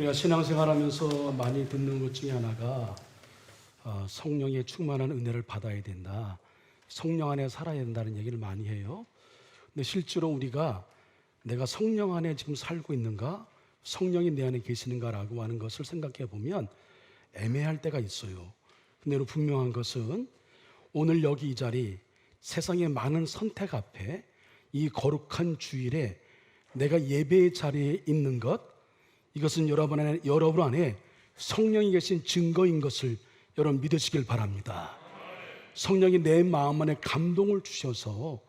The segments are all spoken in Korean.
우리가 신앙생활하면서 많이 듣는 것 중에 하나가 성령의 충만한 은혜를 받아야 된다, 성령 안에 살아야 된다는 얘기를 많이 해요. 근데 실제로 우리가 내가 성령 안에 지금 살고 있는가, 성령이 내 안에 계시는가라고 하는 것을 생각해 보면 애매할 때가 있어요. 근데 분명한 것은 오늘 여기 이 자리, 세상의 많은 선택 앞에 이 거룩한 주일에 내가 예배의 자리에 있는 것, 이것은 여러분 안에 성령이 계신 증거인 것을 여러분 믿으시길 바랍니다. 성령이 내 마음 안에 감동을 주셔서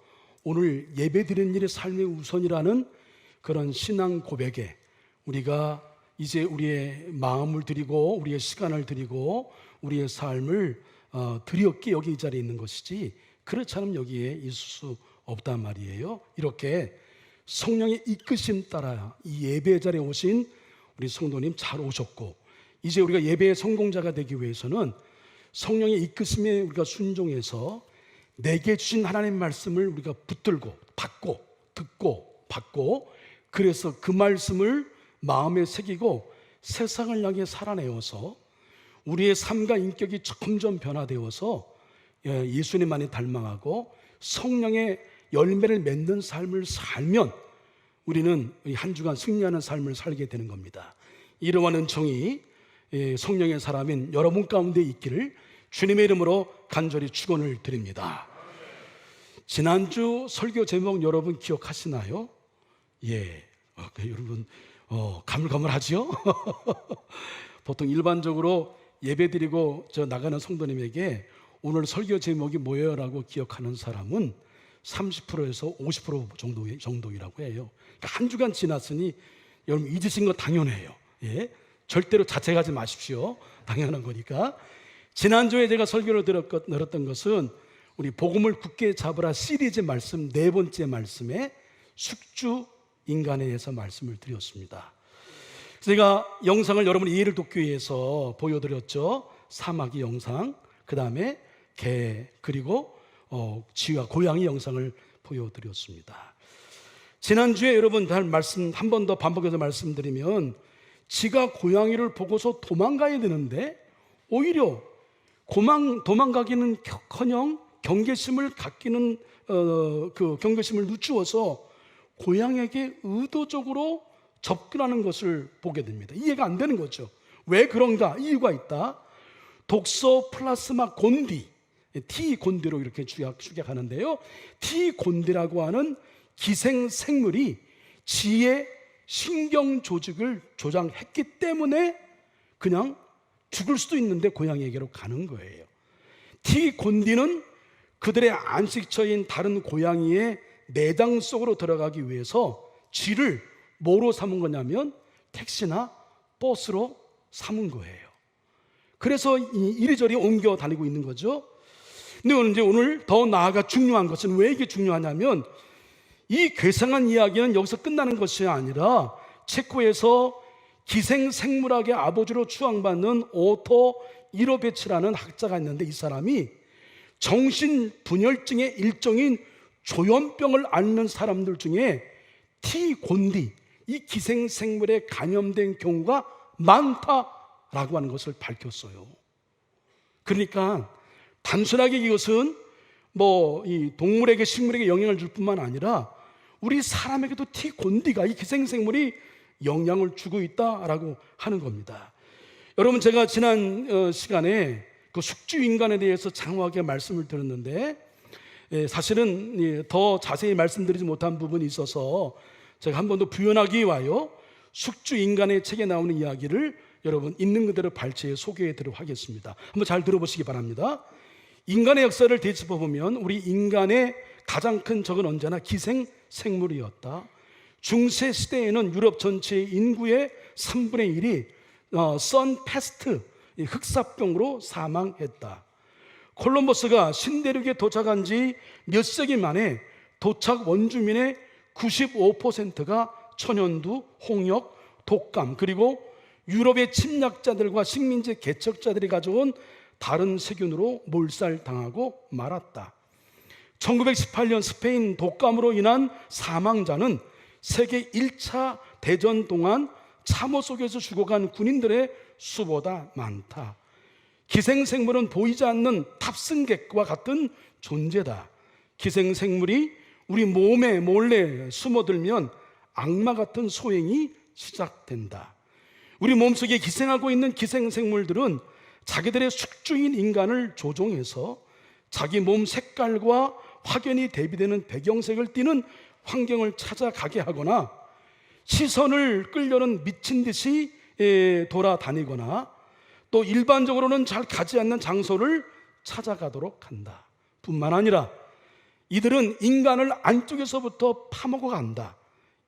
오늘 예배드리는 일이 삶의 우선이라는 그런 신앙 고백에 우리가 이제 우리의 마음을 드리고 우리의 시간을 드리고 우리의 삶을 드렸기에 여기 이 자리에 있는 것이지, 그렇지 않으면 여기에 있을 수 없단 말이에요. 이렇게 성령의 이끄심 따라 이 예배 자리에 오신 우리 성도님 잘 오셨고, 이제 우리가 예배의 성공자가 되기 위해서는 성령의 이끄심에 우리가 순종해서 내게 주신 하나님의 말씀을 우리가 붙들고 받고 듣고 받고, 그래서 그 말씀을 마음에 새기고 세상을 향해 살아내어서 우리의 삶과 인격이 점점 변화되어서 예수님만이 닮아가고 성령의 열매를 맺는 삶을 살면 우리는 한 주간 승리하는 삶을 살게 되는 겁니다. 이러한 은총이 성령의 사람인 여러분 가운데 있기를 주님의 이름으로 간절히 축원을 드립니다. 지난주 설교 제목 여러분 기억하시나요? 여러분 가물가물하지요? 보통 일반적으로 예배드리고 나가는 성도님에게 오늘 설교 제목이 뭐예요? 라고 기억하는 사람은 30%에서 50% 정도이라고 해요. 그러니까 한 주간 지났으니 여러분 잊으신 거 당연해요. 절대로 자책하지 마십시오. 당연한 거니까. 지난주에 제가 설교를 들었던 것은 우리 복음을 굳게 잡으라 시리즈 말씀 4번째 말씀에 숙주 인간에 대해서 말씀을 드렸습니다. 제가 영상을 여러분 이해를 돕기 위해서 보여드렸죠. 사마귀 영상, 그 다음에 개, 그리고 쥐와 고양이 영상을 보여드렸습니다. 지난주에 여러분 말씀 한 번 더 반복해서 말씀드리면, 쥐가 고양이를 보고서 도망가야 되는데 오히려 도망가기는커녕 경계심을 갖기는 그 경계심을 늦추어서 고양이에게 의도적으로 접근하는 것을 보게 됩니다. 이해가 안 되는 거죠. 왜 그런가? 이유가 있다. 독소플라스마 곤디, T 곤디로 이렇게 축약하는데요. T 곤디라고 하는 기생생물이 쥐의 신경 조직을 조장했기 때문에 그냥 죽을 수도 있는데 고양이에게로 가는 거예요. T 곤디는 그들의 안식처인 다른 고양이의 내장 속으로 들어가기 위해서 쥐를 뭐로 삼은 거냐면 택시나 버스로 삼은 거예요. 그래서 이리저리 옮겨 다니고 있는 거죠. 근데 오늘 더 나아가 중요한 것은, 왜 이게 중요하냐면, 이 괴상한 이야기는 여기서 끝나는 것이 아니라 체코에서 기생생물학의 아버지로 추앙받는 오토 이로베츠라는 학자가 있는데, 이 사람이 정신분열증의 일종인 조현병을 앓는 사람들 중에 T 곤디, 이 기생생물에 감염된 경우가 많다라고 하는 것을 밝혔어요. 그러니까 단순하게 이것은 이 동물에게 식물에게 영향을 줄 뿐만 아니라 우리 사람에게도 T 곤디가, 이 기생생물이 영향을 주고 있다라고 하는 겁니다. 여러분, 제가 지난 시간에 그 숙주 인간에 대해서 장황하게 말씀을 드렸는데, 사실은 더 자세히 말씀드리지 못한 부분이 있어서 제가 한 번 더 부연하기 위하여 숙주 인간의 책에 나오는 이야기를 여러분 있는 그대로 발췌해 소개해드리도록 하겠습니다. 한번 잘 들어보시기 바랍니다. 인간의 역사를 되짚어보면 우리 인간의 가장 큰 적은 언제나 기생생물이었다. 중세 시대에는 유럽 전체 인구의 3분의 1이 선패스트, 흑사병으로 사망했다. 콜럼버스가 신대륙에 도착한 지 몇 세기 만에 도착 원주민의 95%가 천연두, 홍역, 독감, 그리고 유럽의 침략자들과 식민지 개척자들이 가져온 다른 세균으로 몰살당하고 말았다. 1918년 스페인 독감으로 인한 사망자는 세계 1차 대전 동안 참호 속에서 죽어간 군인들의 수보다 많다. 기생생물은 보이지 않는 탑승객과 같은 존재다. 기생생물이 우리 몸에 몰래 숨어들면 악마 같은 소행이 시작된다. 우리 몸속에 기생하고 있는 기생생물들은 자기들의 숙주인 인간을 조종해서 자기 몸 색깔과 확연히 대비되는 배경색을 띠는 환경을 찾아가게 하거나 시선을 끌려는 미친 듯이 돌아다니거나 또 일반적으로는 잘 가지 않는 장소를 찾아가도록 한다. 뿐만 아니라 이들은 인간을 안쪽에서부터 파먹어 간다.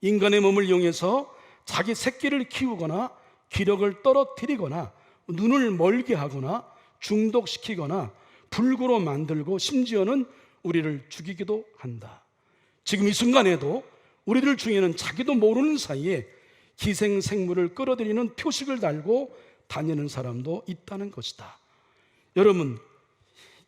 인간의 몸을 이용해서 자기 새끼를 키우거나 기력을 떨어뜨리거나 눈을 멀게 하거나 중독시키거나 불구로 만들고 심지어는 우리를 죽이기도 한다. 지금 이 순간에도 우리들 중에는 자기도 모르는 사이에 기생생물을 끌어들이는 표식을 달고 다니는 사람도 있다는 것이다. 여러분,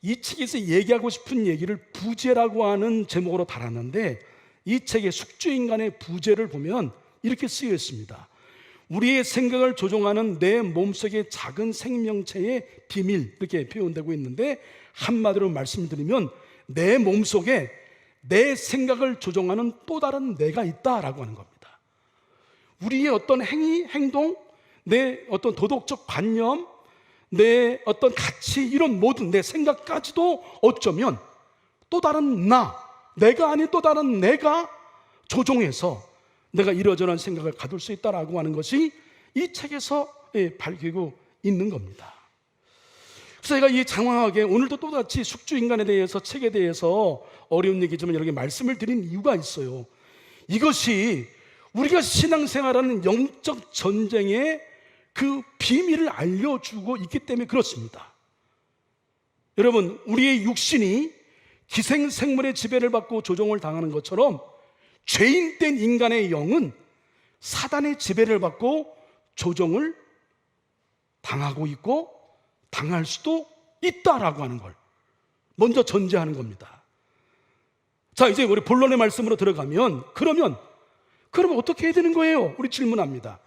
이 책에서 얘기하고 싶은 얘기를 부재라고 하는 제목으로 달았는데 이 책의 숙주인간의 부재를 보면 이렇게 쓰여 있습니다. 우리의 생각을 조종하는 내 몸속의 작은 생명체의 비밀, 이렇게 표현되고 있는데 한마디로 말씀드리면 내 몸속에 내 생각을 조종하는 또 다른 내가 있다라고 하는 겁니다. 우리의 어떤 행위, 행동, 내 어떤 도덕적 관념, 내 어떤 가치, 이런 모든 내 생각까지도 어쩌면 또 다른 내가 아닌 또 다른 내가 조종해서 내가 이러저러한 생각을 가질 수 있다라고 하는 것이 이 책에서 밝히고 있는 겁니다. 그래서 제가 이 장황하게 오늘도 또다시 숙주인간에 대해서, 책에 대해서 어려운 얘기지만 여러 개 말씀을 드린 이유가 있어요. 이것이 우리가 신앙생활하는 영적 전쟁의 그 비밀을 알려주고 있기 때문에 그렇습니다. 여러분, 우리의 육신이 기생생물의 지배를 받고 조종을 당하는 것처럼 죄인된 인간의 영은 사단의 지배를 받고 조종을 당하고 있고 당할 수도 있다라고 하는 걸 먼저 전제하는 겁니다. 자, 이제 우리 본론의 말씀으로 들어가면 그러면 어떻게 해야 되는 거예요? 우리 질문합니다.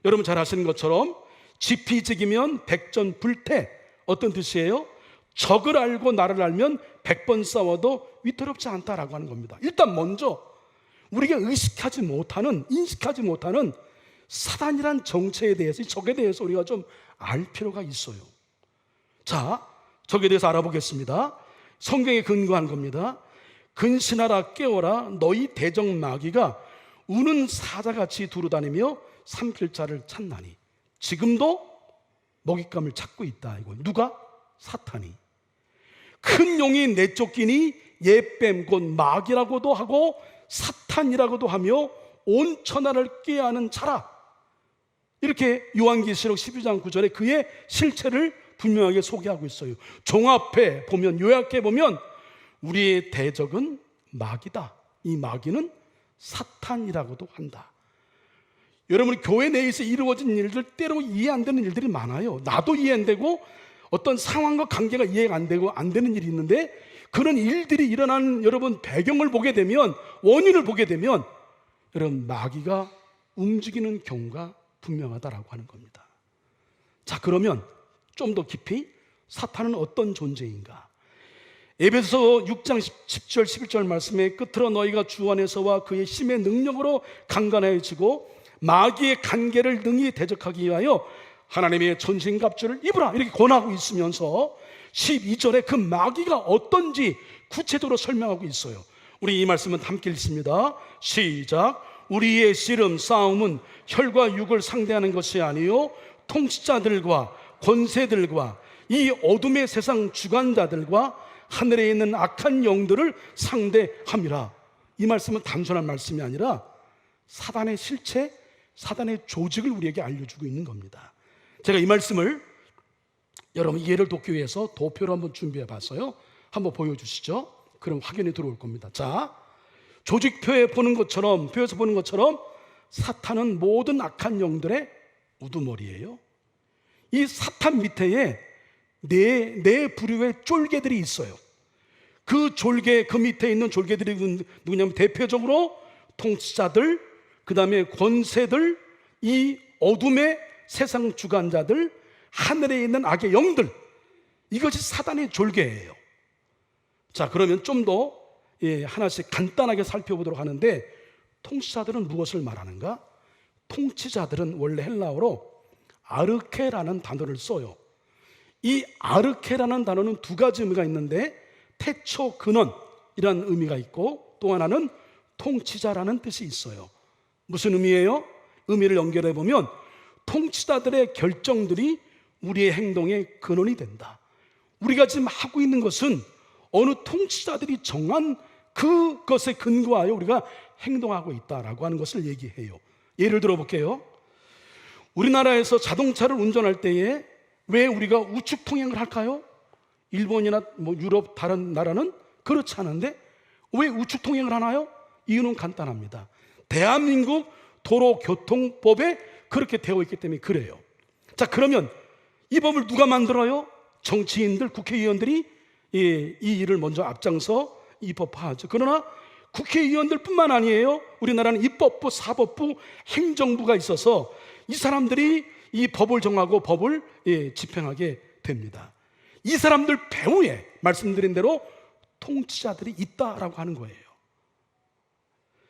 여러분 잘 아시는 것처럼 지피지기면 백전불태, 어떤 뜻이에요? 적을 알고 나를 알면 100번 싸워도 위태롭지 않다라고 하는 겁니다. 일단 먼저 우리가 인식하지 못하는 사단이란 정체에 대해서, 적에 대해서 우리가 좀 알 필요가 있어요. 자, 적에 대해서 알아보겠습니다. 성경에 근거한 겁니다. 근신하라 깨어라, 너희 대적 마귀가 우는 사자같이 두루다니며 삼킬 자를 찾나니. 지금도 먹잇감을 찾고 있다. 이거 누가? 사탄이. 큰 용이 내쫓기니 옛뱀 곧 마귀라고도 하고 사탄이라고도 하며 온 천하를 꾀하는 자라. 이렇게 요한계시록 12장 9절에 그의 실체를 분명하게 소개하고 있어요. 종합해 보면, 요약해 보면 우리의 대적은 마귀다. 이 마귀는 사탄이라고도 한다. 여러분, 교회 내에서 이루어진 일들 때로 이해 안 되는 일들이 많아요. 나도 이해 안 되고 어떤 상황과 관계가 이해가 안 되고 안 되는 일이 있는데 그런 일들이 일어나는 여러분 배경을 보게 되면, 원인을 보게 되면 여러분 마귀가 움직이는 경우가 분명하다라고 하는 겁니다. 자, 그러면 좀 더 깊이 사탄은 어떤 존재인가? 에베소서 6장 10절 11절 말씀의 끝으로 너희가 주 안에서와 그의 힘의 능력으로 강건해지고 마귀의 간계를 능히 대적하기 위하여 하나님의 전신갑주를 입으라, 이렇게 권하고 있으면서 12절에 그 마귀가 어떤지 구체적으로 설명하고 있어요. 우리 이 말씀은 함께 읽습니다. 시작. 우리의 씨름 싸움은 혈과 육을 상대하는 것이 아니요 통치자들과 권세들과 이 어둠의 세상 주관자들과 하늘에 있는 악한 영들을 상대함이라. 이 말씀은 단순한 말씀이 아니라 사단의 실체, 사단의 조직을 우리에게 알려주고 있는 겁니다. 제가 이 말씀을 여러분 이해를 돕기 위해서 도표를 한번 준비해 봤어요. 한번 보여주시죠. 그럼 확연히 들어올 겁니다. 자, 조직표에 보는 것처럼, 표에서 보는 것처럼 사탄은 모든 악한 영들의 우두머리예요. 이 사탄 밑에 네 부류의 쫄개들이 있어요. 그 졸개, 그 밑에 있는 졸개들이 누구냐면 대표적으로 통치자들, 그 다음에 권세들, 이 어둠의 세상 주관자들, 하늘에 있는 악의 영들, 이것이 사단의 졸개예요. 자, 그러면 좀 더 하나씩 간단하게 살펴보도록 하는데, 통치자들은 무엇을 말하는가? 통치자들은 원래 헬라어로 아르케라는 단어를 써요. 이 아르케라는 단어는 두 가지 의미가 있는데, 태초 근원이라는 의미가 있고, 또 하나는 통치자라는 뜻이 있어요. 무슨 의미예요? 의미를 연결해 보면 통치자들의 결정들이 우리의 행동의 근원이 된다. 우리가 지금 하고 있는 것은 어느 통치자들이 정한 그것에 근거하여 우리가 행동하고 있다라고 하는 것을 얘기해요. 예를 들어 볼게요. 우리나라에서 자동차를 운전할 때에 왜 우리가 우측 통행을 할까요? 일본이나 유럽 다른 나라는 그렇지 않은데 왜 우측 통행을 하나요? 이유는 간단합니다. 대한민국 도로교통법에 그렇게 되어 있기 때문에 그래요. 자, 그러면 이 법을 누가 만들어요? 정치인들, 국회의원들이 이 일을 먼저 앞장서 입법하죠. 그러나 국회의원들 뿐만 아니에요. 우리나라는 입법부, 사법부, 행정부가 있어서 이 사람들이 이 법을 정하고 법을 집행하게 됩니다. 이 사람들 배후에 말씀드린 대로 통치자들이 있다라고 하는 거예요.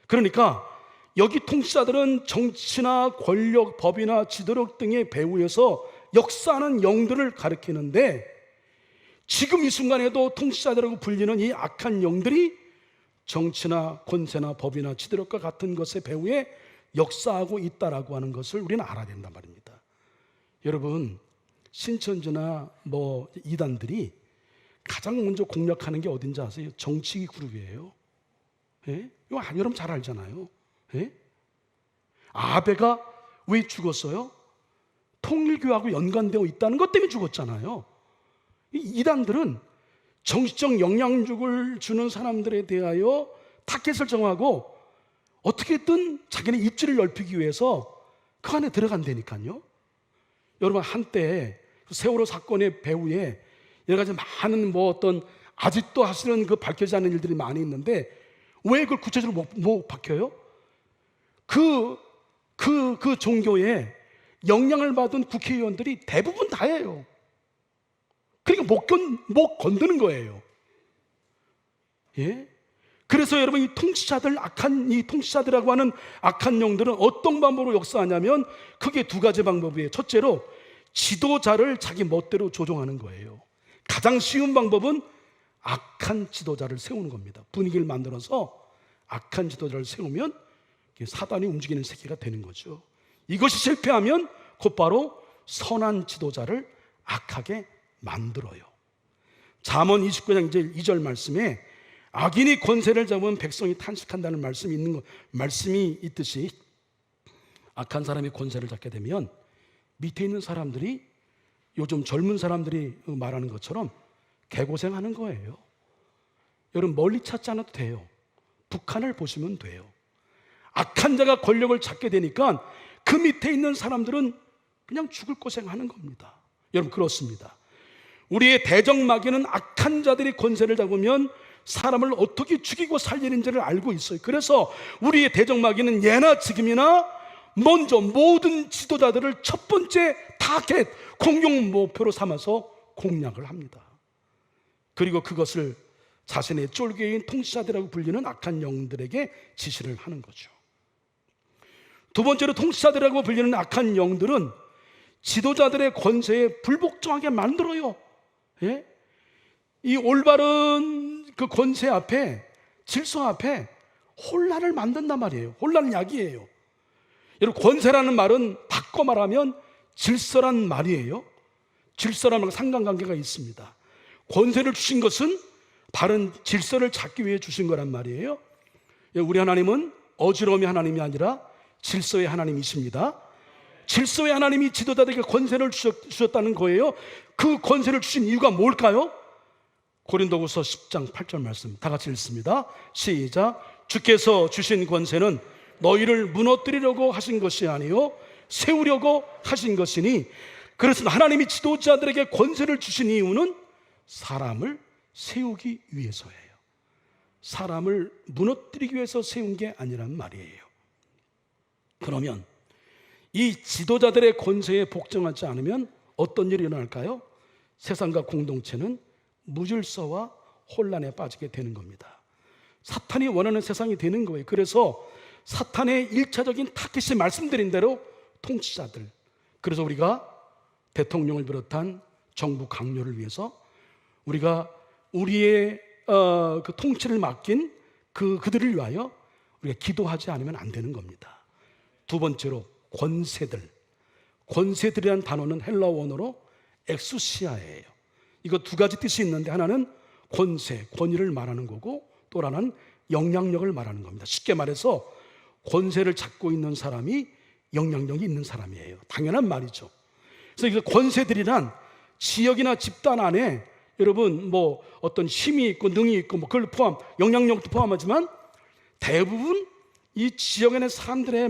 그러니까 여기 통치자들은 정치나 권력, 법이나 지도력 등의 배후에서 역사하는 영들을 가리키는데, 지금 이 순간에도 통치자들이라고 불리는 이 악한 영들이 정치나 권세나 법이나 지도력과 같은 것의 배후에 역사하고 있다라고 하는 것을 우리는 알아야 된단 말입니다. 여러분, 신천지나 이단들이 가장 먼저 공략하는 게 어딘지 아세요? 정치기 그룹이에요. 예? 이거 여러분 잘 알잖아요. 예? 아베가 왜 죽었어요? 통일교하고 연관되어 있다는 것 때문에 죽었잖아요. 이단들은 정치적 영향력을 주는 사람들에 대하여 타겟을 정하고 어떻게든 자기네 입지를 넓히기 위해서 그 안에 들어간다니까요. 여러분, 한때 세월호 사건의 배후에 여러 가지 많은 아직도 하시는 그 밝혀지지 않는 일들이 많이 있는데 왜 그걸 구체적으로 못 밝혀요? 그 종교에 영향을 받은 국회의원들이 대부분 다예요. 그러니까 못 건드는 거예요. 예? 그래서 여러분, 이 통치자들이라고 하는 악한 영들은 어떤 방법으로 역사하냐면 크게 두 가지 방법이에요. 첫째로 지도자를 자기 멋대로 조종하는 거예요. 가장 쉬운 방법은 악한 지도자를 세우는 겁니다. 분위기를 만들어서 악한 지도자를 세우면 사단이 움직이는 세계가 되는 거죠. 이것이 실패하면 곧바로 선한 지도자를 악하게 만들어요. 잠언 29장 2절 말씀에 악인이 권세를 잡으면 백성이 탄식한다는 말씀이 있듯이, 악한 사람이 권세를 잡게 되면 밑에 있는 사람들이 요즘 젊은 사람들이 말하는 것처럼 개고생하는 거예요. 여러분, 멀리 찾지 않아도 돼요. 북한을 보시면 돼요. 악한 자가 권력을 잡게 되니까 그 밑에 있는 사람들은 그냥 죽을 고생하는 겁니다. 여러분, 그렇습니다. 우리의 대적마귀는 악한 자들이 권세를 잡으면 사람을 어떻게 죽이고 살리는지를 알고 있어요. 그래서 우리의 대적마귀는 예나 지금이나 먼저 모든 지도자들을 첫 번째 타겟, 공용 목표로 삼아서 공략을 합니다. 그리고 그것을 자신의 쫄개인 통치자들이라고 불리는 악한 영들에게 지시를 하는 거죠. 두 번째로 통치자들이라고 불리는 악한 영들은 지도자들의 권세에 불복종하게 만들어요. 예? 이 올바른 그 권세 앞에, 질서 앞에 혼란을 만든단 말이에요. 혼란은 약이에요. 여러분, 권세라는 말은 바꿔 말하면 질서란 말이에요. 질서라는 말과 상관관계가 있습니다. 권세를 주신 것은 바른 질서를 찾기 위해 주신 거란 말이에요. 우리 하나님은 어지러움의 하나님이 아니라 질서의 하나님이십니다. 질서의 하나님이 지도자들에게 권세를 주셨다는 거예요. 그 권세를 주신 이유가 뭘까요? 고린도후서 10장 8절 말씀 다 같이 읽습니다. 시작. 주께서 주신 권세는 너희를 무너뜨리려고 하신 것이 아니요 세우려고 하신 것이니, 그래서 하나님이 지도자들에게 권세를 주신 이유는 사람을 세우기 위해서예요. 사람을 무너뜨리기 위해서 세운 게 아니란 말이에요. 그러면 이 지도자들의 권세에 복종하지 않으면 어떤 일이 일어날까요? 세상과 공동체는 무질서와 혼란에 빠지게 되는 겁니다. 사탄이 원하는 세상이 되는 거예요. 그래서 사탄의 1차적인 타깃이 말씀드린 대로 통치자들, 그래서 우리가 대통령을 비롯한 정부 강요를 위해서 우리가 우리의 그 통치를 맡긴 그들을 위하여 우리가 기도하지 않으면 안 되는 겁니다. 두 번째로 권세들이라는 단어는 헬라어 원어로 엑수시아예요. 이거 두 가지 뜻이 있는데 하나는 권세, 권위를 말하는 거고 또 하나는 영향력을 말하는 겁니다. 쉽게 말해서 권세를 잡고 있는 사람이 영향력이 있는 사람이에요. 당연한 말이죠. 그래서 권세들이란 지역이나 집단 안에 여러분 뭐 어떤 힘이 있고 능이 있고 뭐 그걸 영향력도 포함하지만 대부분 이 지역 안의 사람들의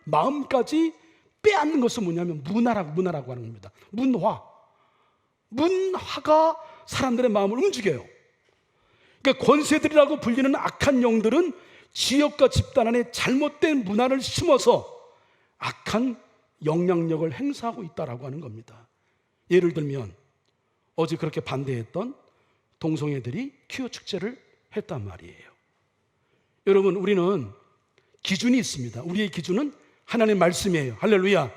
마음까지 빼앗는 것은 뭐냐면 문화라고 하는 겁니다. 문화가 사람들의 마음을 움직여요. 그러니까 권세들이라고 불리는 악한 영들은 지역과 집단 안에 잘못된 문화를 심어서 악한 영향력을 행사하고 있다라고 하는 겁니다. 예를 들면 어제 그렇게 반대했던 동성애들이 퀴어 축제를 했단 말이에요. 여러분, 우리는 기준이 있습니다. 우리의 기준은 하나님의 말씀이에요. 할렐루야.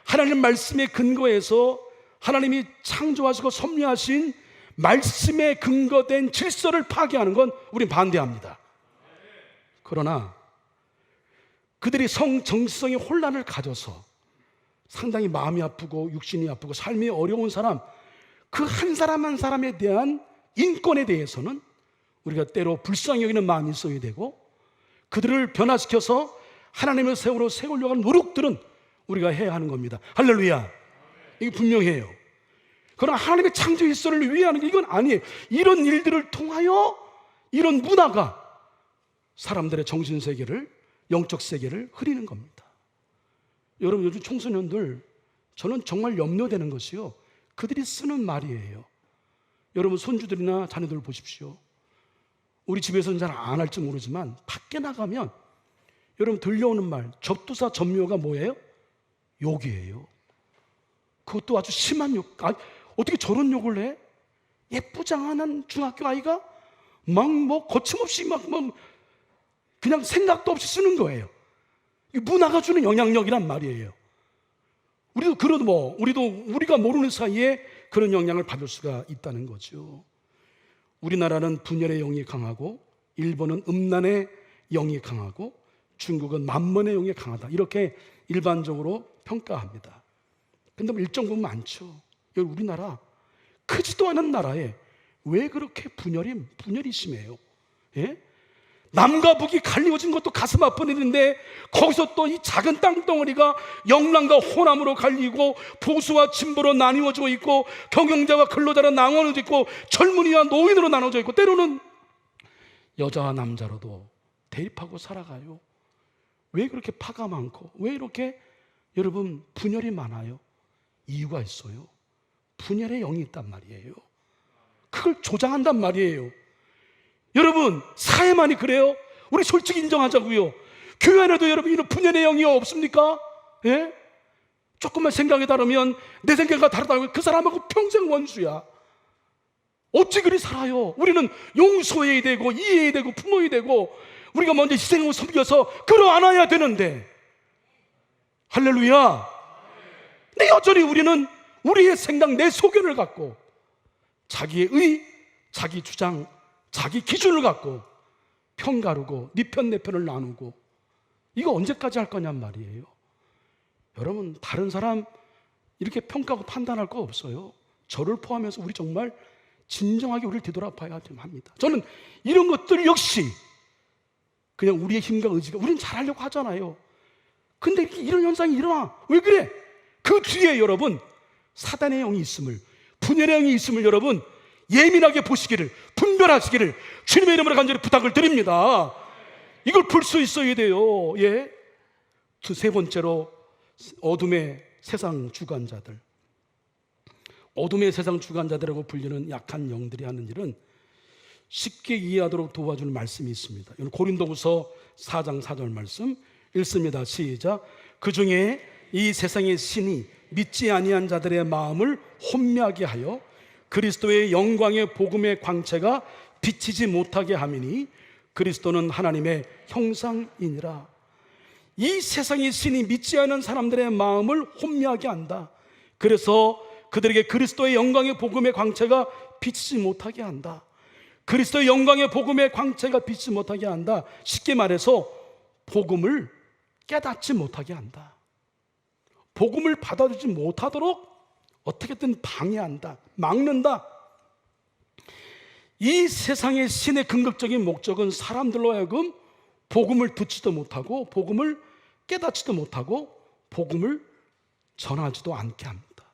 하나님 말씀에 근거해서 하나님이 창조하시고 섭리하신 말씀에 근거된 질서를 파괴하는 건 우린 반대합니다. 그러나 그들이 정신성의 혼란을 가져서 상당히 마음이 아프고 육신이 아프고 삶이 어려운 사람, 그 한 사람 한 사람에 대한 인권에 대해서는 우리가 때로 불쌍히 여기는 마음이 있어야 되고, 그들을 변화시켜서 하나님의 세우려고 하는 노력들은 우리가 해야 하는 겁니다. 할렐루야. 이게 분명해요. 그러나 하나님의 창조 일서를 위하는 게 이건 아니에요. 이런 일들을 통하여 이런 문화가 사람들의 정신세계를, 영적 세계를 흐리는 겁니다. 여러분, 요즘 청소년들 저는 정말 염려되는 것이요, 그들이 쓰는 말이에요. 여러분 손주들이나 자녀들 보십시오. 우리 집에서는 잘 안 할지 모르지만 밖에 나가면 여러분 들려오는 말, 접두사 접묘가 뭐예요? 욕이에요. 그것도 아주 심한 욕. 어떻게 저런 욕을 해? 예쁘장한 중학교 아이가 막 뭐 거침없이 막 그냥 생각도 없이 쓰는 거예요. 문화가 주는 영향력이란 말이에요. 우리가 모르는 사이에 그런 영향을 받을 수가 있다는 거죠. 우리나라는 분열의 영이 강하고, 일본은 음란의 영이 강하고, 중국은 만mon의 영이 강하다, 이렇게 일반적으로 평가합니다. 근데 일정 부분 많죠. 여기 우리나라 크지도 않은 나라에 왜 그렇게 분열이 심해요? 예? 남과 북이 갈리워진 것도 가슴 아픈 일인데, 거기서 또 이 작은 땅덩어리가 영랑과 호남으로 갈리고, 보수와 진보로 나뉘어져 있고, 경영자와 근로자로 나눠져 있고, 젊은이와 노인으로 나눠져 있고, 때로는 여자와 남자로도 대립하고 살아가요. 왜 그렇게 파가 많고, 왜 이렇게 여러분 분열이 많아요? 이유가 있어요. 분열의 영이 있단 말이에요. 그걸 조장한단 말이에요. 여러분, 사회만이 그래요? 우리 솔직히 인정하자고요. 교회 안에도 여러분 이런 분열의 영이 없습니까? 예? 조금만 생각에 다르면 내 생각과 다르다고 그 사람하고 평생 원수야. 어찌 그리 살아요? 우리는 용서해야 되고 이해해야 되고 품어야 되고, 우리가 먼저 희생하고 섬겨서 끌어안아야 되는데, 할렐루야. 근데 여전히 우리는 우리의 생각, 내 소견을 갖고 자기의 의, 자기 주장, 자기 기준을 갖고 편가르고 네 편 내 편을 나누고, 이거 언제까지 할 거냔 말이에요. 여러분, 다른 사람 이렇게 평가하고 판단할 거 없어요. 저를 포함해서 우리 정말 진정하게 우리를 되돌아봐야 합니다. 저는 이런 것들 역시 그냥 우리의 힘과 의지가, 우리는 잘하려고 하잖아요. 근데 이런 현상이 일어나. 왜 그래? 그 뒤에 여러분 사단의 영이 있음을, 분열의 영이 있음을 여러분 예민하게 보시기를, 분별하시기를 주님의 이름으로 간절히 부탁을 드립니다. 이걸 볼 수 있어야 돼요. 예. 세 번째로, 어둠의 세상 주관자들. 어둠의 세상 주관자들이라고 불리는 약한 영들이 하는 일은 쉽게 이해하도록 도와주는 말씀이 있습니다. 고린도후서 4장 4절 말씀 읽습니다. 시작. 그 중에 이 세상의 신이 믿지 아니한 자들의 마음을 혼미하게 하여 그리스도의 영광의 복음의 광채가 비치지 못하게 함이니 그리스도는 하나님의 형상이니라. 이 세상의 신이 믿지 않은 사람들의 마음을 혼미하게 한다. 그래서 그들에게 그리스도의 영광의 복음의 광채가 비치지 못하게 한다. 그리스도의 영광의 복음의 광채가 비치지 못하게 한다. 쉽게 말해서 복음을 깨닫지 못하게 한다. 복음을 받아들이지 못하도록 어떻게든 방해한다, 막는다. 이 세상의 신의 궁극적인 목적은 사람들로 하여금 복음을 듣지도 못하고 복음을 깨닫지도 못하고 복음을 전하지도 않게 합니다.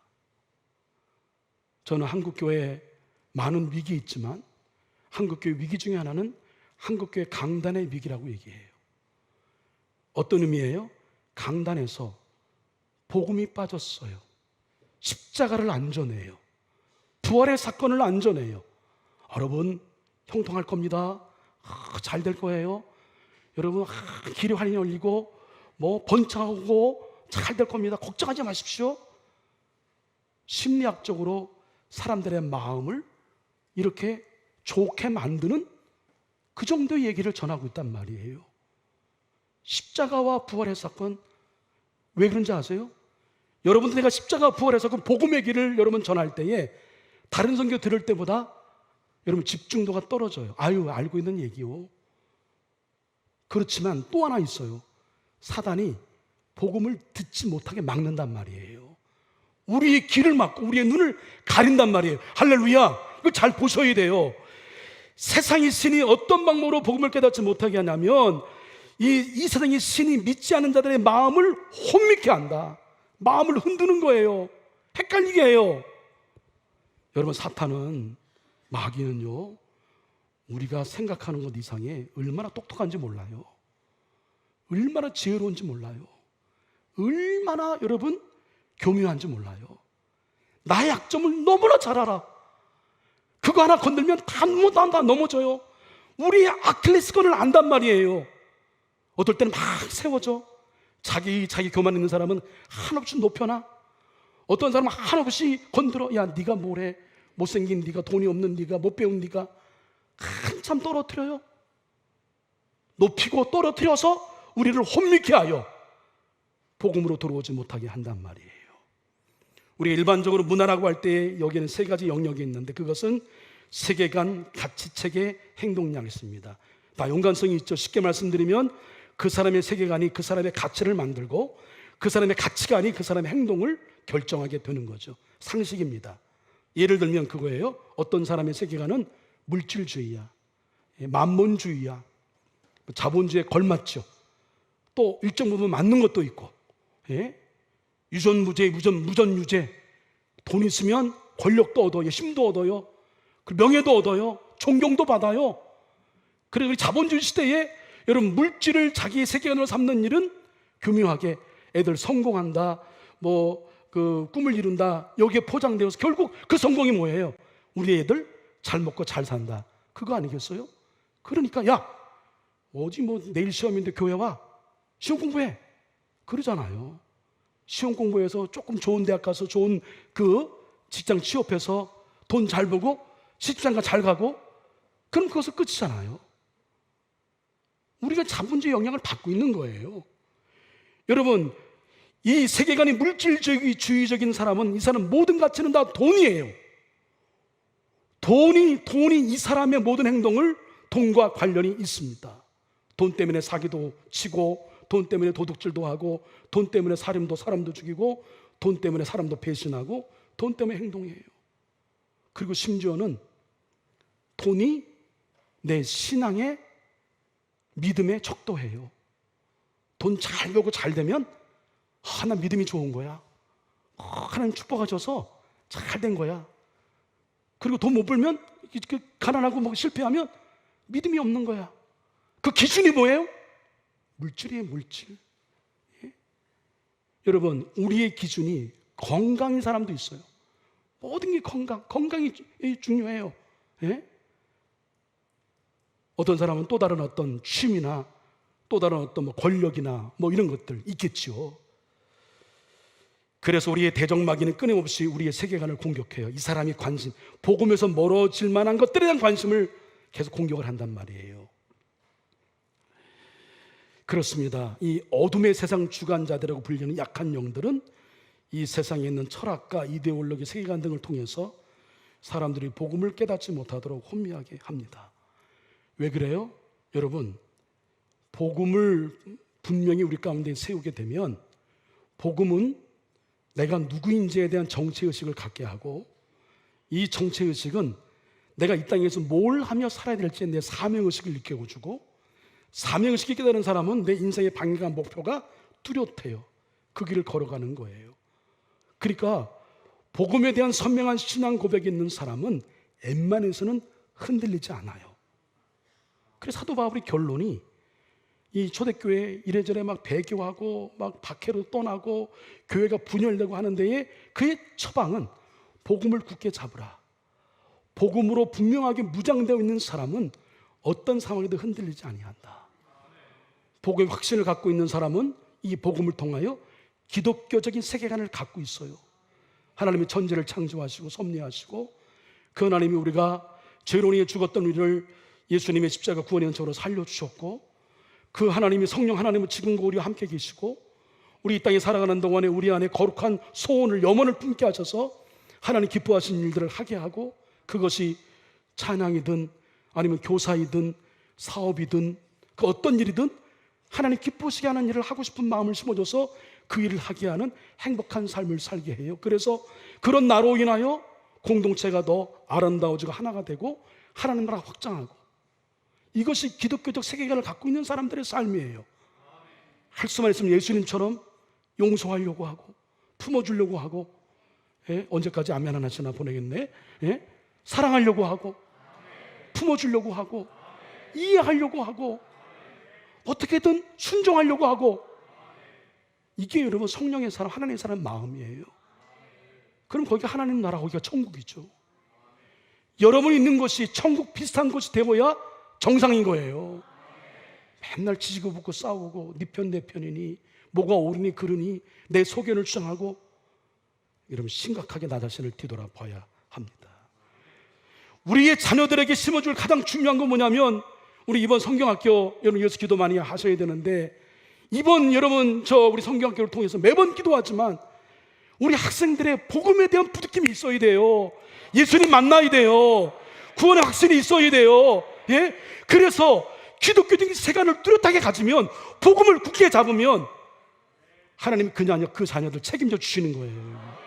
저는 한국교회에 많은 위기 있지만 한국교회 위기 중에 하나는 한국교회 강단의 위기라고 얘기해요. 어떤 의미예요? 강단에서 복음이 빠졌어요. 십자가를 안 전해요. 부활의 사건을 안 전해요. 여러분 형통할 겁니다. 잘 될 거예요. 여러분 길이 환히 열리고 뭐 번창하고 잘 될 겁니다. 걱정하지 마십시오. 심리학적으로 사람들의 마음을 이렇게 좋게 만드는 그 정도의 얘기를 전하고 있단 말이에요. 십자가와 부활의 사건 왜 그런지 아세요? 여러분, 내가 십자가 부활의 사건 복음의 길을 여러분 전할 때에 다른 선교 들을 때보다 여러분 집중도가 떨어져요. 알고 있는 얘기요. 그렇지만 또 하나 있어요. 사단이 복음을 듣지 못하게 막는단 말이에요. 우리의 길을 막고 우리의 눈을 가린단 말이에요. 할렐루야. 이거 잘 보셔야 돼요. 세상의 신이 어떤 방법으로 복음을 깨닫지 못하게 하냐면 이 세상의 신이 믿지 않은 자들의 마음을 혼미케 한다. 마음을 흔드는 거예요. 헷갈리게 해요. 여러분, 사탄은, 마귀는요, 우리가 생각하는 것 이상에 얼마나 똑똑한지 몰라요. 얼마나 지혜로운지 몰라요. 얼마나 여러분 교묘한지 몰라요. 나의 약점을 너무나 잘 알아. 그거 하나 건들면 다 넘어져요. 우리의 아킬레스건을 안단 말이에요. 어떨 때는 막 세워져. 자기 교만 있는 사람은 한없이 높여놔. 어떤 사람은 한없이 건드려. 야, 네가 뭐래? 못생긴 네가, 돈이 없는 네가, 못 배운 네가. 한참 떨어뜨려요. 높이고 떨어뜨려서 우리를 혼미케 하여 복음으로 들어오지 못하게 한단 말이에요. 우리 일반적으로 문화라고 할 때 여기에는 세 가지 영역이 있는데 그것은 세계관, 가치체계, 행동량이 있습니다. 다 연관성이 있죠. 쉽게 말씀드리면 그 사람의 세계관이 그 사람의 가치를 만들고 그 사람의 가치관이 그 사람의 행동을 결정하게 되는 거죠. 상식입니다. 예를 들면 그거예요. 어떤 사람의 세계관은 물질주의야, 만몬주의야, 자본주의에 걸맞죠. 또 일정 부분 맞는 것도 있고, 유전무죄, 무전유죄. 돈 있으면 권력도 얻어요, 힘도 얻어요, 명예도 얻어요, 존경도 받아요. 그래서 우리 자본주의 시대에 여러분 물질을 자기의 세계관으로 삼는 일은 교묘하게 애들 성공한다, 그 꿈을 이룬다, 여기에 포장되어서 결국 그 성공이 뭐예요? 우리 애들 잘 먹고 잘 산다. 그거 아니겠어요? 그러니까 야, 내일 시험인데 교회 와, 시험 공부해, 그러잖아요. 시험 공부해서 조금 좋은 대학 가서 좋은 그 직장 취업해서 돈 잘 벌고 시집장가 잘 가고, 그럼 그것은 끝이잖아요. 우리가 자본주의 영향을 받고 있는 거예요. 여러분, 이 세계관이 물질주의적인 사람은, 이 사람 모든 가치는 다 돈이에요. 돈이 이 사람의 모든 행동을 돈과 관련이 있습니다. 돈 때문에 사기도 치고, 돈 때문에 도둑질도 하고, 돈 때문에 사람도 죽이고, 돈 때문에 사람도 배신하고, 돈 때문에 행동해요. 그리고 심지어는 돈이 내 신앙의 믿음에 척도해요. 돈 잘 벌고 잘 되면 나 믿음이 좋은 거야. 하나님 축복하셔서 잘 된 거야. 그리고 돈 못 벌면, 가난하고 실패하면 믿음이 없는 거야. 그 기준이 뭐예요? 물질이에요, 물질. 여러분, 우리의 기준이 건강인 사람도 있어요. 모든 게 건강이 중요해요. 어떤 사람은 또 다른 어떤 취미나 또 다른 어떤 권력이나 이런 것들 있겠죠. 그래서 우리의 대적마귀는 끊임없이 우리의 세계관을 공격해요. 이 사람이 관심, 복음에서 멀어질 만한 것들에 대한 관심을 계속 공격을 한단 말이에요. 그렇습니다. 이 어둠의 세상 주관자들이라고 불리는 약한 영들은 이 세상에 있는 철학과 이데올로기, 세계관 등을 통해서 사람들이 복음을 깨닫지 못하도록 혼미하게 합니다. 왜 그래요? 여러분, 복음을 분명히 우리 가운데 세우게 되면 복음은 내가 누구인지에 대한 정체의식을 갖게 하고, 이 정체의식은 내가 이 땅에서 뭘 하며 살아야 될지에 내 사명의식을 느껴주고, 사명의식이 있게 되는 사람은 내 인생의 방향과 목표가 뚜렷해요. 그 길을 걸어가는 거예요. 그러니까 복음에 대한 선명한 신앙 고백이 있는 사람은 웬만해서는 흔들리지 않아요. 그래서 사도 바울의 결론이 이 초대교회 이래저래 막 배교하고 막 박해로 떠나고 교회가 분열되고 하는 데에 그의 처방은 복음을 굳게 잡으라. 복음으로 분명하게 무장되어 있는 사람은 어떤 상황에도 흔들리지 아니한다. 복음의 확신을 갖고 있는 사람은 이 복음을 통하여 기독교적인 세계관을 갖고 있어요. 하나님이 천지를 창조하시고 섭리하시고 그 하나님이 우리가 죄로 인해 죽었던 우리를 예수님의 십자가 구원의 은총으로 살려주셨고, 그 하나님이 성령 하나님은 지금과 우리와 함께 계시고, 우리 이 땅에 살아가는 동안에 우리 안에 거룩한 소원을, 염원을 품게 하셔서 하나님 기뻐하신 일들을 하게 하고, 그것이 찬양이든 아니면 교사이든 사업이든 그 어떤 일이든 하나님 기쁘시게 하는 일을 하고 싶은 마음을 심어줘서 그 일을 하게 하는 행복한 삶을 살게 해요. 그래서 그런 나로 인하여 공동체가 더 아름다워지고 하나가 되고 하나님 나라가 확장하고, 이것이 기독교적 세계관을 갖고 있는 사람들의 삶이에요. 할 수만 있으면 예수님처럼 용서하려고 하고 품어주려고 하고, 언제까지 아멘 안 하시나 보내겠네. 사랑하려고 하고 품어주려고 하고 이해하려고 하고 어떻게든 순종하려고 하고, 이게 여러분 성령의 사람, 하나님의 사람 마음이에요. 그럼 거기가 하나님 나라, 거기가 천국이죠. 여러분이 있는 것이 천국 비슷한 곳이 되어야 정상인 거예요. 맨날 지지고 볶고 싸우고 네 편 내 편이니 뭐가 옳으니 그르니 내 소견을 주장하고, 여러분 심각하게 나 자신을 뒤돌아봐야 합니다. 우리의 자녀들에게 심어줄 가장 중요한 건 뭐냐면, 우리 이번 성경학교 여러분 여기서 기도 많이 하셔야 되는데, 이번 여러분 우리 성경학교를 통해서 매번 기도하지만 우리 학생들의 복음에 대한 부딪힘이 있어야 돼요. 예수님 만나야 돼요. 구원의 확신이 있어야 돼요. 그래서 기독교적인 세관을 뚜렷하게 가지면, 복음을 굳게 잡으면 하나님이 그 자녀들 책임져 주시는 거예요.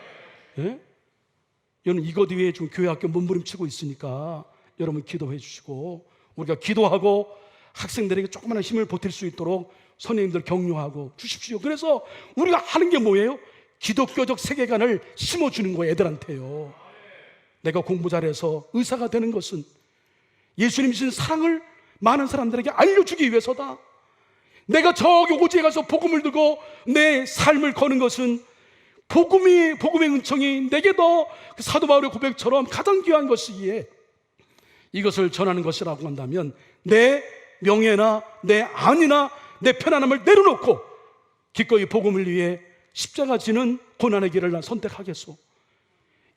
여러분 이것 위에 지금 교회학교 몸부림치고 있으니까 여러분 기도해 주시고, 우리가 기도하고 학생들에게 조그마한 힘을 보탤 수 있도록 선생님들 격려하고 주십시오. 그래서 우리가 하는 게 뭐예요? 기독교적 세계관을 심어주는 거예요. 애들한테요. 내가 공부 잘해서 의사가 되는 것은 예수님 주신 사랑을 많은 사람들에게 알려주기 위해서다. 내가 저기 오지에 가서 복음을 들고 내 삶을 거는 것은 복음의 은총이 내게도 사도 바울의 고백처럼 가장 귀한 것이기에 이것을 전하는 것이라고 한다면, 내 명예나 내 안이나 내 편안함을 내려놓고 기꺼이 복음을 위해 십자가 지는 고난의 길을 난 선택하겠소.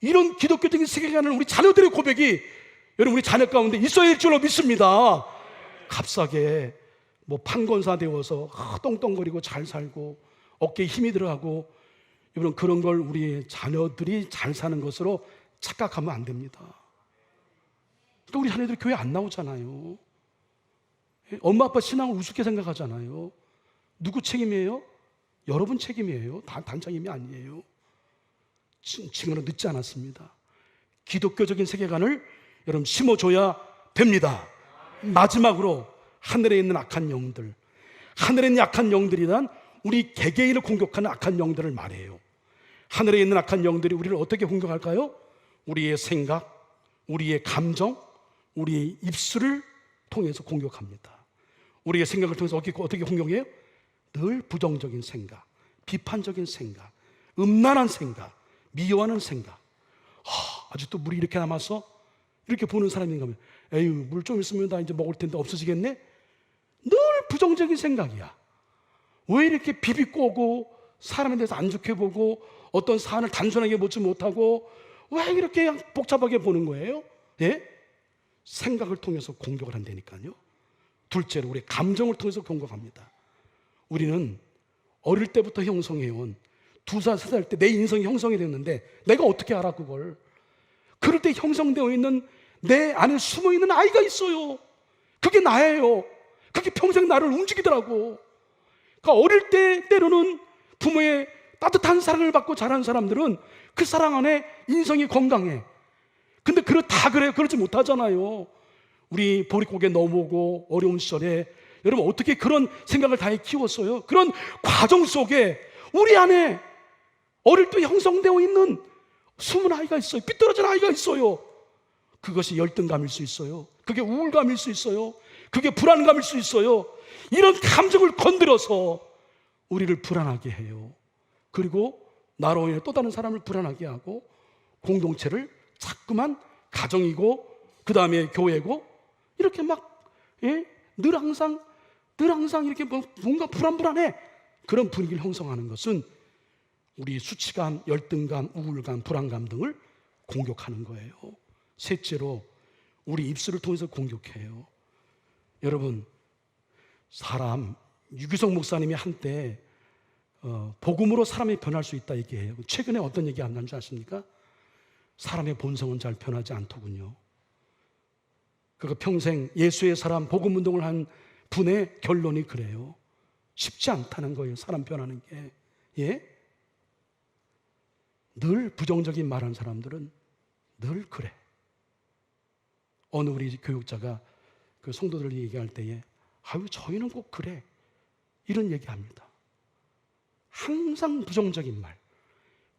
이런 기독교적인 세계관을 우리 자녀들의 고백이 여러분 우리 자녀 가운데 있어야 할 줄로 믿습니다. 값싸게 뭐 판권사 되어서 똥똥거리고 잘 살고 어깨에 힘이 들어가고, 여러분 그런 걸 우리 자녀들이 잘 사는 것으로 착각하면 안 됩니다. 또 우리 자녀들이 교회 안 나오잖아요. 엄마 아빠 신앙을 우습게 생각하잖아요. 누구 책임이에요? 여러분 책임이에요. 단장님이 아니에요. 지금은 늦지 않았습니다. 기독교적인 세계관을 여러분 심어줘야 됩니다. 마지막으로 하늘에 있는 악한 영들, 하늘에 있는 악한 영들이란 우리 개개인을 공격하는 악한 영들을 말해요. 하늘에 있는 악한 영들이 우리를 어떻게 공격할까요? 우리의 생각, 우리의 감정, 우리의 입술을 통해서 공격합니다. 우리의 생각을 통해서 어떻게 공격해요? 늘 부정적인 생각, 비판적인 생각, 음란한 생각, 미워하는 생각. 아직도 물이 이렇게 남았어? 이렇게 보는 사람인가 하면, 에휴 물 좀 있으면 나 이제 먹을 텐데 없어지겠네? 늘 부정적인 생각이야. 왜 이렇게 비비꼬고 사람에 대해서 안 좋게 보고 어떤 사안을 단순하게 보지 못하고 왜 이렇게 복잡하게 보는 거예요? 예? 생각을 통해서 공격을 한다니까요. 둘째로 우리 감정을 통해서 공격합니다. 우리는 어릴 때부터 형성해온 2살, 3살 때 내 인성이 형성이 됐는데 내가 어떻게 알아 그걸? 그럴 때 형성되어 있는 내 안에 숨어있는 아이가 있어요. 그게 나예요. 그게 평생 나를 움직이더라고. 그러니까 어릴 때 때로는 부모의 따뜻한 사랑을 받고 자란 사람들은 그 사랑 안에 인성이 건강해. 근데 다 그래요? 그러지 못하잖아요. 우리 보릿고개 넘어오고 어려운 시절에 여러분 어떻게 그런 생각을 다해 키웠어요? 그런 과정 속에 우리 안에 어릴 때 형성되어 있는 숨은 아이가 있어요. 삐뚤어진 아이가 있어요. 그것이 열등감일 수 있어요. 그게 우울감일 수 있어요. 그게 불안감일 수 있어요. 이런 감정을 건드려서 우리를 불안하게 해요. 그리고 나로 인해 또 다른 사람을 불안하게 하고 공동체를 자꾸만 가정이고 그 다음에 교회고 이렇게 막 늘 항상 이렇게 뭔가 불안해 그런 분위기를 형성하는 것은 우리 수치감, 열등감, 우울감, 불안감 등을 공격하는 거예요. 셋째로 우리 입술을 통해서 공격해요. 여러분 유규석 목사님이 한때 복음으로 사람이 변할 수 있다 얘기해요. 최근에 어떤 얘기 안 난 줄 아십니까? 사람의 본성은 잘 변하지 않더군요. 그가 평생 예수의 사람 복음 운동을 한 분의 결론이 그래요. 쉽지 않다는 거예요. 사람 변하는 게. 예? 늘 부정적인 말하는 사람들은 늘 그래. 어느 우리 교육자가 그 성도들 얘기할 때에 저희는 꼭 그래 이런 얘기합니다. 항상 부정적인 말,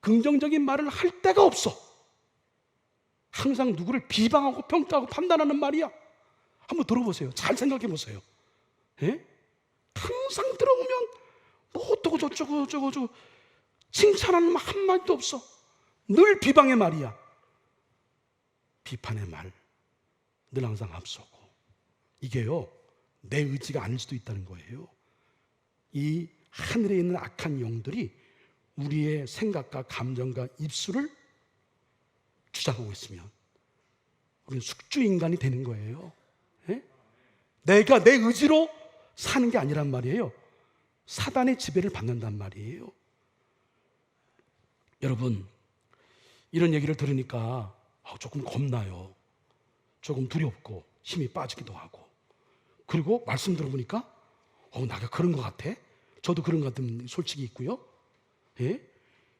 긍정적인 말을 할 데가 없어. 항상 누구를 비방하고 평가하고 판단하는 말이야. 한번 들어보세요. 잘 생각해 보세요. 예? 항상 들어보면 뭐 어쩌고 저쩌고 칭찬하는 말 한마디도 없어. 늘 비방의 말이야. 비판의 말 늘 항상 앞서고. 이게요 내 의지가 아닐 수도 있다는 거예요. 이 하늘에 있는 악한 영들이 우리의 생각과 감정과 입술을 주장하고 있으면 우리는 숙주인간이 되는 거예요. 예? 내가 내 의지로 사는 게 아니란 말이에요. 사단의 지배를 받는단 말이에요. 여러분 이런 얘기를 들으니까 조금 겁나요. 조금 두렵고 힘이 빠지기도 하고. 그리고 말씀 들어보니까 나가 그런 것 같아. 저도 그런 것 같은 솔직히 있고요. 예?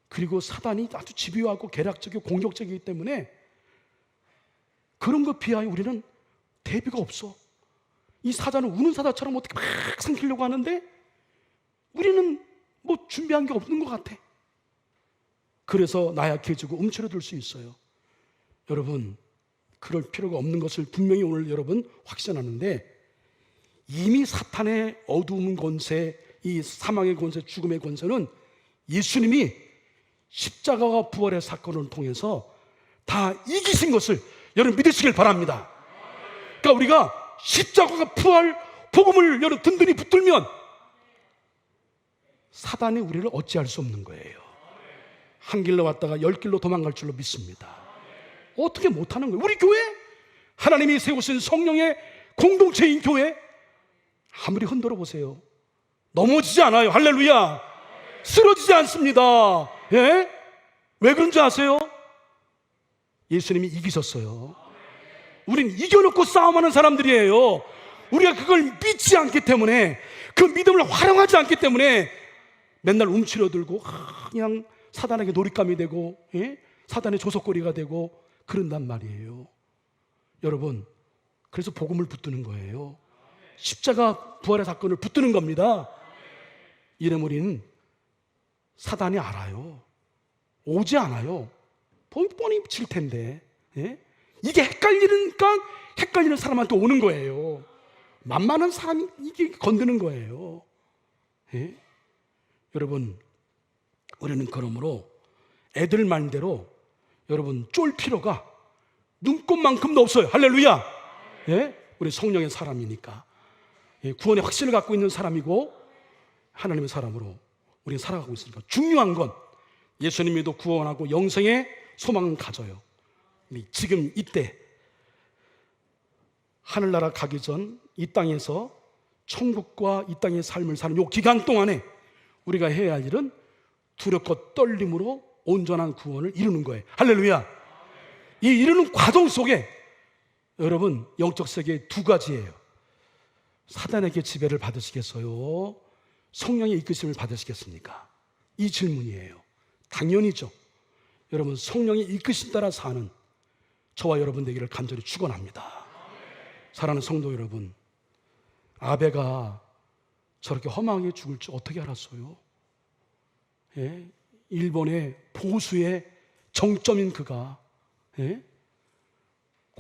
그리고 사단이 아주 집요하고 계략적이고 공격적이기 때문에 그런 것 비하여 우리는 대비가 없어. 이 사자는 우는 사자처럼 어떻게 막 삼키려고 하는데 우리는 뭐 준비한 게 없는 것 같아. 그래서 나약해지고 움츠러들 수 있어요. 여러분 그럴 필요가 없는 것을 분명히 오늘 여러분 확신하는데 이미 사탄의 어두운 권세, 이 사망의 권세, 죽음의 권세는 예수님이 십자가와 부활의 사건을 통해서 다 이기신 것을 여러분 믿으시길 바랍니다. 그러니까 우리가 십자가가 부활 복음을 여러분 든든히 붙들면 사단이 우리를 어찌할 수 없는 거예요. 한 길로 왔다가 10길로 도망갈 줄로 믿습니다. 어떻게 못하는 거예요? 우리 교회 하나님이 세우신 성령의 공동체인 교회 아무리 흔들어 보세요. 넘어지지 않아요. 할렐루야. 쓰러지지 않습니다. 예? 왜 그런 줄 아세요? 예수님이 이기셨어요. 우린 이겨놓고 싸움하는 사람들이에요. 우리가 그걸 믿지 않기 때문에 그 믿음을 활용하지 않기 때문에 맨날 움츠러들고 그냥 사단에게 놀잇감이 되고 사단의 조석거리가 되고 그런단 말이에요. 여러분 그래서 복음을 붙드는 거예요. 십자가 부활의 사건을 붙드는 겁니다. 이러면 우리는 사단이 알아요. 오지 않아요. 뻔히 칠 텐데 이게 헷갈리는 사람한테 오는 거예요. 만만한 사람이 이게 건드는 거예요. 여러분 우리는 그러므로 애들 말대로 여러분 쫄 필요가 눈꼽만큼도 없어요. 할렐루야. 우리 성령의 사람이니까 구원의 확신을 갖고 있는 사람이고 하나님의 사람으로 우리는 살아가고 있으니까 중요한 건 예수님이도 구원하고 영생의 소망을 가져요. 지금 이때 하늘나라 가기 전 이 땅에서 천국과 이 땅의 삶을 사는 이 기간 동안에 우리가 해야 할 일은 두렵고 떨림으로 온전한 구원을 이루는 거예요. 할렐루야. 이 이루는 과정 속에 여러분 영적 세계 두 가지예요. 사단에게 지배를 받으시겠어요? 성령의 이끄심을 받으시겠습니까? 이 질문이에요. 당연히죠. 여러분 성령의 이끄심 따라 사는 저와 여러분 되기를 간절히 축원합니다. 사랑하는 성도 여러분, 아벨가 저렇게 험하게 죽을 줄 어떻게 알았어요? 예? 일본의 보수의 정점인 그가, 예?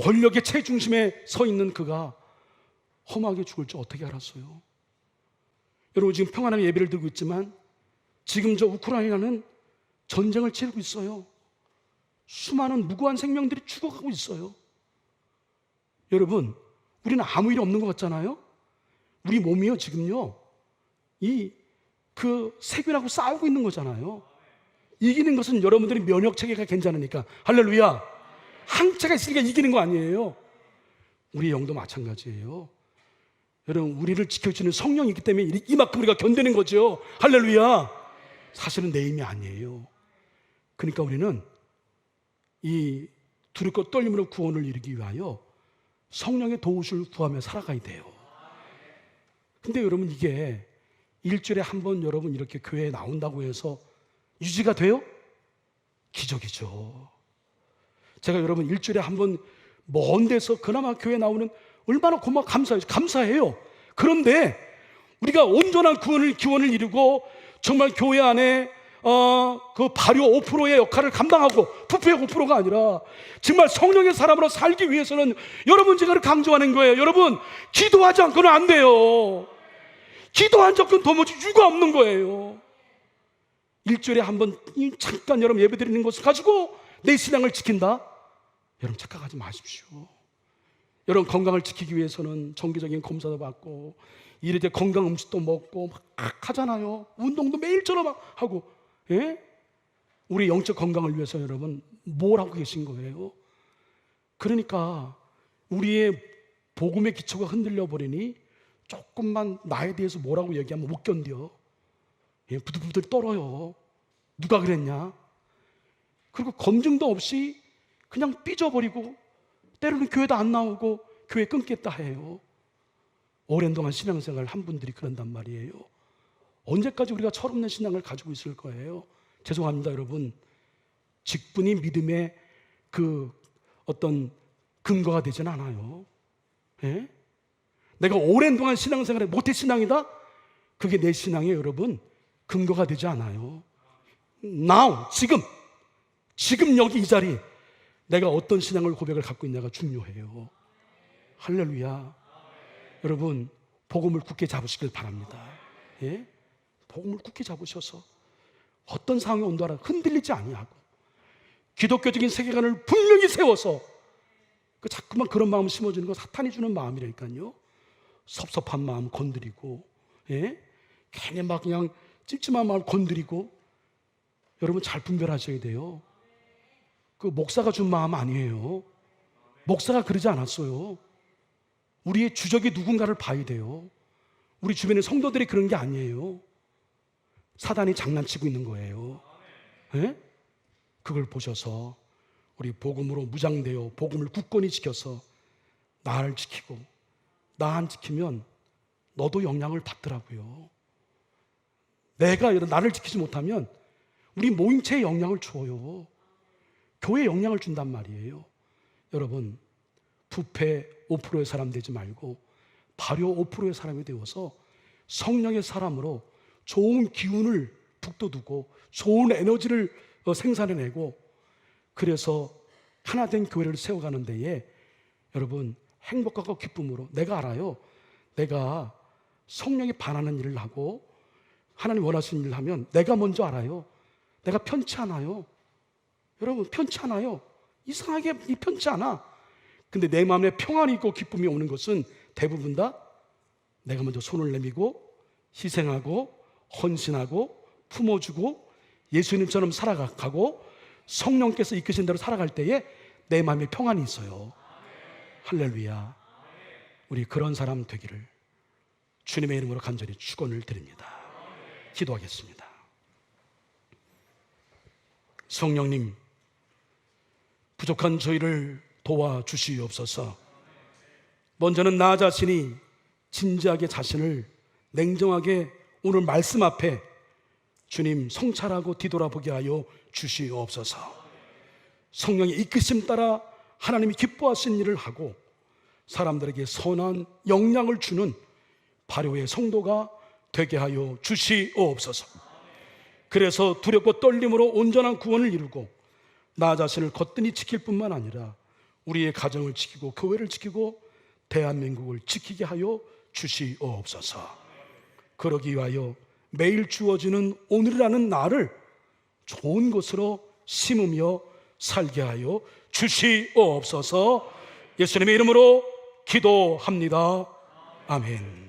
권력의 최중심에 서 있는 그가 험하게 죽을 줄 어떻게 알았어요? 여러분 지금 평안하게 예배를 드리고 있지만 지금 저 우크라이나는 전쟁을 치르고 있어요. 수많은 무고한 생명들이 죽어가고 있어요. 여러분 우리는 아무 일 없는 것 같잖아요. 우리 몸이요 지금요 그 세균하고 싸우고 있는 거잖아요. 이기는 것은 여러분들이 면역 체계가 괜찮으니까. 할렐루야. 항체가 있으니까 이기는 거 아니에요. 우리 영도 마찬가지예요. 여러분 우리를 지켜주는 성령이 있기 때문에 이만큼 우리가 견디는 거죠. 할렐루야. 사실은 내 힘이 아니에요. 그러니까 우리는 이 두렵고 떨림으로 구원을 이루기 위하여 성령의 도우심을 구하며 살아가야 돼요. 근데 여러분 이게 일주일에 한 번 여러분 이렇게 교회에 나온다고 해서 유지가 돼요? 기적이죠. 제가 여러분 일주일에 한 번 먼 데서 그나마 교회에 나오는 얼마나 감사해요. 그런데 우리가 온전한 구원을 이루고 정말 교회 안에 그 발효 5%의 역할을 감당하고 부패 5%가 아니라 정말 성령의 사람으로 살기 위해서는 여러분 제가 강조하는 거예요. 여러분 기도하지 않고는 안 돼요. 기도한 적은 도무지 유가 없는 거예요. 일주일에 한 번 잠깐 여러분 예배 드리는 것을 가지고 내 신앙을 지킨다? 여러분 착각하지 마십시오. 여러분 건강을 지키기 위해서는 정기적인 검사도 받고 이래저래 건강 음식도 먹고 막 하잖아요. 운동도 매일처럼 하고. 예? 우리 영적 건강을 위해서 여러분 뭘 하고 계신 거예요? 그러니까 우리의 복음의 기초가 흔들려 버리니 조금만 나에 대해서 뭐라고 얘기하면 못 견뎌. 예, 부들부들 떨어요. 누가 그랬냐? 그리고 검증도 없이 그냥 삐져버리고 때로는 교회도 안 나오고 교회 끊겠다 해요. 오랜 동안 신앙생활을 한 분들이 그런단 말이에요. 언제까지 우리가 철없는 신앙을 가지고 있을 거예요? 죄송합니다 여러분. 직분이 믿음의 그 어떤 근거가 되진 않아요. 예? 내가 오랜 동안 신앙생활을 모태 신앙이다? 그게 내 신앙의 여러분 근거가 되지 않아요. Now, 지금 여기 이 자리 내가 어떤 신앙을 고백을 갖고 있냐가 중요해요. 할렐루야. 여러분 복음을 굳게 잡으시길 바랍니다. 예? 복음을 굳게 잡으셔서 어떤 상황이 온도 알아 흔들리지 아니하고 기독교적인 세계관을 분명히 세워서 자꾸만 그런 마음 심어주는 거 사탄이 주는 마음이라니까요. 섭섭한 마음 건드리고, 예? 괜히 막 그냥 찜찜한 마음 건드리고. 여러분 잘 분별하셔야 돼요. 그 목사가 준 마음 아니에요. 목사가 그러지 않았어요. 우리의 주적이 누군가를 봐야 돼요. 우리 주변의 성도들이 그런 게 아니에요. 사단이 장난치고 있는 거예요. 예? 그걸 보셔서 우리 복음으로 무장되어 복음을 굳건히 지켜서 나를 지키고 나 안 지키면 너도 영향을 받더라고요. 내가 나를 지키지 못하면 우리 모임체에 영향을 줘요. 교회에 영향을 준단 말이에요. 여러분 부패 5%의 사람 되지 말고 발효 5%의 사람이 되어서 성령의 사람으로 좋은 기운을 북돋우고 좋은 에너지를 생산해내고 그래서 하나된 교회를 세워가는 데에 여러분 행복과 기쁨으로 내가 알아요. 내가 성령에 반하는 일을 하고 하나님 원하시는 일을 하면 내가 먼저 알아요. 내가 편치 않아요. 여러분 편치 않아요. 이상하게 편치 않아. 근데 내 마음에 평안이 있고 기쁨이 오는 것은 대부분 다 내가 먼저 손을 내밀고 희생하고 헌신하고 품어주고 예수님처럼 살아가고 성령께서 이끄신 대로 살아갈 때에 내 마음에 평안이 있어요. 할렐루야. 우리 그런 사람 되기를 주님의 이름으로 간절히 축원을 드립니다. 기도하겠습니다. 성령님, 부족한 저희를 도와주시옵소서. 먼저는 나 자신이 진지하게 자신을 냉정하게 오늘 말씀 앞에 주님 성찰하고 뒤돌아보게 하여 주시옵소서. 성령의 이끄심 따라 하나님이 기뻐하신 일을 하고 사람들에게 선한 영향을 주는 발효의 성도가 되게 하여 주시옵소서. 그래서 두렵고 떨림으로 온전한 구원을 이루고 나 자신을 거뜬히 지킬 뿐만 아니라 우리의 가정을 지키고 교회를 지키고 대한민국을 지키게 하여 주시옵소서. 그러기 위하여 매일 주어지는 오늘이라는 날을 좋은 것으로 심으며 살게 하여 주시옵소서. 예수님의 이름으로 기도합니다. 아멘.